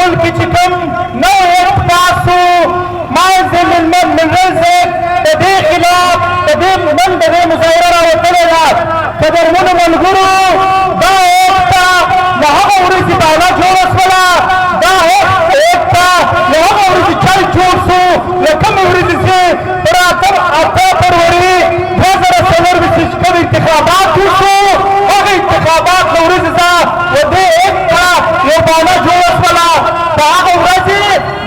ملک کې چې کوم نوی اقتصاد مانزل من رزق د دې خلاف د دې نن د دې مظاهره راوتلې ده قدرمنو ملګرو دا ایکتا له هغه ورځې بالا جوړه شوله دا ایکتا له هغه ورځې چل جوړ شو له کومې ورځې چې پر 8 فروری 2024 چې کوم انتخابات وشو هغه انتخابات له ورځې څخه د دې ایکتا یو بالا جوړه شوله په هغه ورځې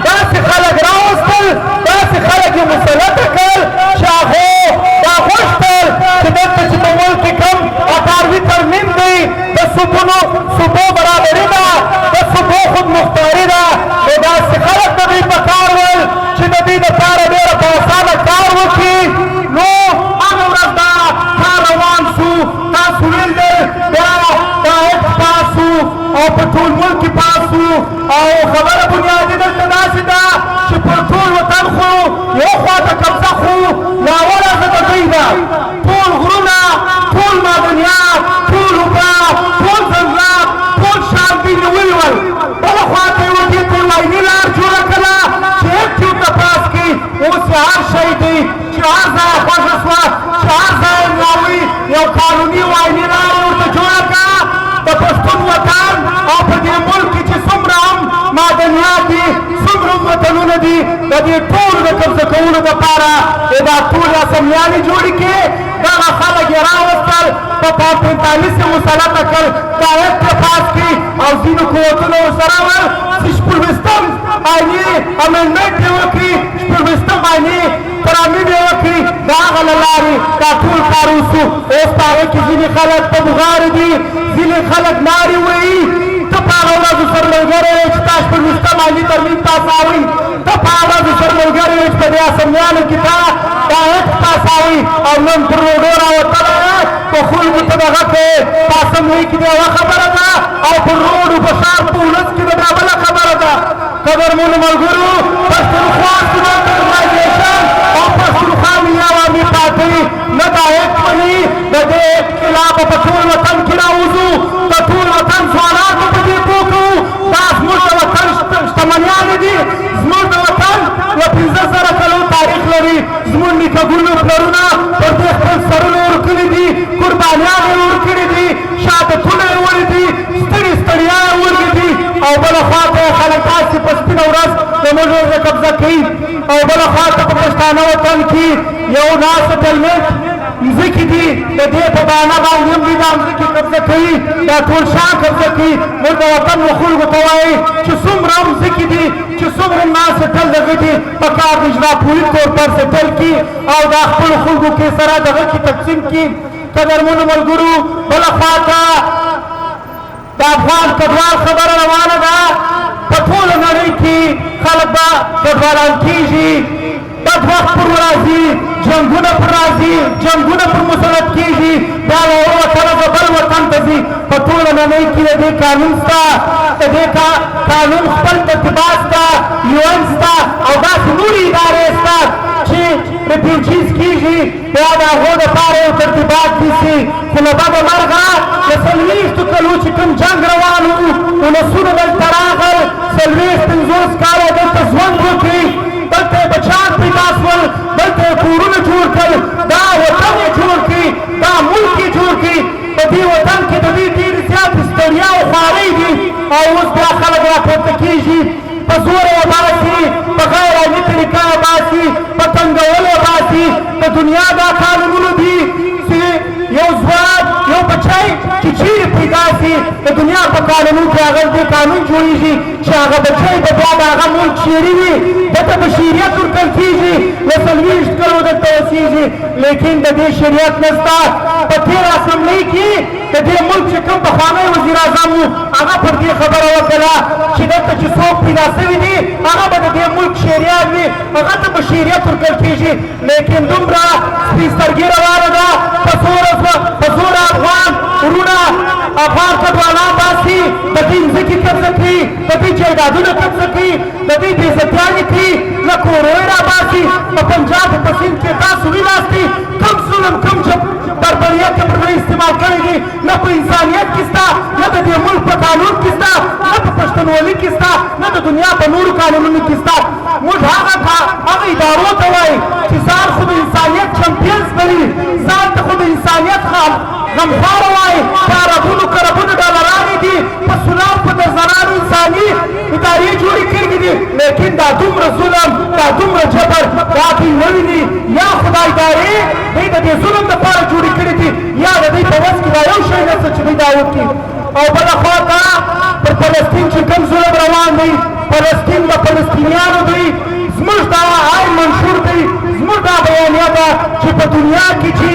داسې خلک راوستل داسې خلک یې مسلطه کړل چې هغو دا غوښتل چې دلته چې په ملک کې کوم 18 ترمیم دی د صوبو برابري ده د صوبو خودمختاري ده نو داسې خلک د دوی په کار ول چې د دوی دپاره ډېره په اسانه کار وکړي نو هغه ورځ دا کار روان شو تاسو ویل بیا دا پاس شو او په ټول ملک کې پاس شو او خبره بنیادي دلته داسې ده چې پر ټول وطن خو یو خواته قبضه خو ناوړه زه د دوی ده ټول غرونه ټول معدنیات ټول اوبه ټول ځنګلات ټول شان دوی نیولي ول بله خواته یې ورته ټول لایني لار جوړه کړه چې هېڅ یو تپاس کړي اوس یې هر شی دی چې هر ځای خوښه شوه چې هر ځای یې راوړي یو قانوني وایني لار یې ورته جوړه کړه د پښتون وطن او په دې ملک کې چې څومره هم معدنیات دي څومره هم وطنونه دي د دې ټولو د قبضه کولو دپاره دا ټول اسمبلیانې جوړې کړې دغه خلک یې راوستل په 45 یې مسلطه کړل دا ایکټ یې پاس کړي او ځینو قوتونو ورسره ول چې 14 آیني امندمنټ یې وکړي 14 آیني ترامیم یې وکړي د هغه له لارې دا ټول کار وشو اوس په هغې کې ځینې خلک په بغارې دي ځینې خلک نارې وهي ته په هغه ورځو سره ملګری یې چې تا 14 آیني ترمیم پاساوي ته په هغه ورځو سره ملګری یې چې په دې اسمبلیانو کې تا دا ایکټ پاساوي او نن پر روډو راوتلی یې په خلکو ته دغه کوې په اسمبلۍ کې د یوه خبره ده او پر روډو په ښار په ولس کې د بیا بله خبره ده قدرمنو ملګرو پښتونخوا سټوډنټ ارګنایزیشن او پښتونخوا ملي عوامي پارټۍ نه دا ایکټ مني د دې ایکټ خلاف په ټول وطن کې راوځو د ټول وطن ځوانانو په دې پوه کوو دا زموږ د وطن شتمنیانې دي زموږ د وطن له 15,000 کلو تاریخ لري زموږ نیکهګونو پلرونه پر دې خپل سرونه ورکړي دي قربانیان یې ورکړي دي شهادتونه یې وړي دي ستړیا یې وړي دي او بله خواته یې خلک داسې په سپینه ورځ د موږ قبضه کوي او بله خواته په پښتانه وطن کې یو ناسټلمنټ مځکې دي د دې په بهانه باندې هم دوی دا مځکې قبضه کوي دا ټول شان قبضه کوي موږ د وطن و خلکو ته وایي چې څومره مځکې دي چې څومره ناسټل دغه دي په کار د اجراپوري طور پر سټل کړي او دا خپلو خلکو کې سره دغه کې تقسیم کړي قدرمنو ملګرو بله خواته د افغان کډوال خبره روانه ده په ټوله نړۍ کې خلک به کډوالان کېږي بد وخت پر راځي جنګونه پر راځي جنګونه پر مسلط کېږي بیا له یو وطنه د بل وطن ته ځي په ټوله نړۍ کې د دې قانون شته د دې قانون خپل ترتیبات شته UN شته او داسې نورې ادارې شته چې ریفیوجیز کېږي بیا د هغو دپاره یو ترتیبات نیسي خو له بده مرغه د 40 کلو چې کوم جنګ روان و ولسونه دلته راغل 40-50 کاله دلته ژوند وکړي دلته یې بچیان پیدا شول دلته یې کورونه جوړ کړل دا وطن یې جوړ کړي دا ملک یې جوړ کړي په دې وطن کې د دوی ډېرې زیاتې ستړیا او خوارۍ دي او اوس بیا خلک راپورته کېږي په زور یې باسي په غیر علمي طریقه یې باسي په تنګول یې باسي د دنیا دا قانونونه دي چې یو ځوان یو بچی چې چیرې پیدا شي د دنیا په قانونو کې هغه دې قانون جوړېږي چې هغه بچی به بیا د هغه ملک چیرې وي دته به شریعت ورکړل کېږي له 40 کلو دلته اوسېږي لیکن د دې شریعت نشته په تېره اسمبلۍ کې د دې ملک چې کوم پخوانی وزیر اعظم و هغه پر دې خبره وکړه چې دلته چې څوک پیدا شوي دي هغه به د دې ملک شهریار وي هغه ته به شریعت ورکړل کېږي لیکن دومره سپین سترګي روانه ده په زوره افغان وروڼه افغان کډوالان باسي د دوی مځکې قبضه کړي د دوی جایدادونه قبضه کړي د دوی بېعزتیانې کړي له کورو یې راباسي په پنجاب په سند کې تاسو ویناستئ کوم ظلم کوم بربریت یې پر دوی استعمال کړی دي نه په انسانیت کې شته نه د دې ملک په قانون کې شته نه په پښتونولي کې ستا نه د دنیا په نورو قانونونو کې ستا موږ هغه ادارو ته وایي چې ځان خو د انسانیت چمپینز بلي ځان ته خو د انسانیت غمخواره وایي په اربونو کربونو ډالرانې دي په سلام په درزنانو انساني ادارې جوړې کړي دي لیکن دا دومره ظلم دا دومره جبر دا دوی نه ویني یا خو دا ادارې دوی د دې ظلم دپاره جوړې کړي دي یا د دوی په وس کې دا یو شی نشته چې دوی دا وکړي او بله خوا ته پر فلسطین چې کوم ظلم روان دی فلسطین د فلسطینیانو دی زموږ دا آی منشور دی زموږ دا بیانیه ده چې په دنیا کې چې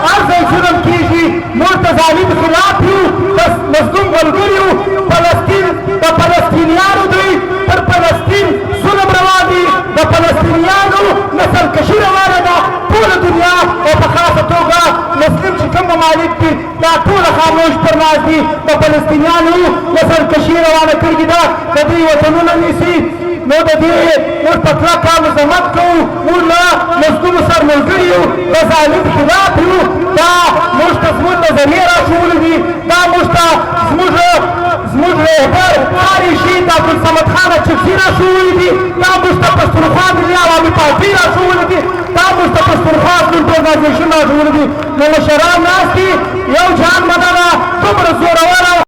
هر ځای ظلم کېږي موږ د ظالم خلاف یو د مظلوم ملګري یو فلسطین د فلسطینیانو دی پر فلسطین ظلم روان دی د فلسطینیانو نسل کشي روانه ده ټوله دنیا او په خاصه توګه مسلم چې کوم ممالک دي دا ټوله خاموش پر ناست دي د فلسطینیانو نسل کشي روانه کړې ده د دوی وطنونه نیسي نو د دې موږ په کلکه مذمت کوو موږ له مظلومو سره ملګري یو د ظالم خلاف یو دا موږ ته زموږ نظریې راښوولي دي دا موږ ته زموږ رهبر قاري شهید عبدالصمد خان چکسي راښوولي دي دا موږ ته پښتونخوا ملي عوامي پارټۍ راښوولي دي دا موږ ته پښتونخوا ګوند ارګنایزیشن راښوولي دي نو مشران ناست دي یو جان مننه دومره زوروره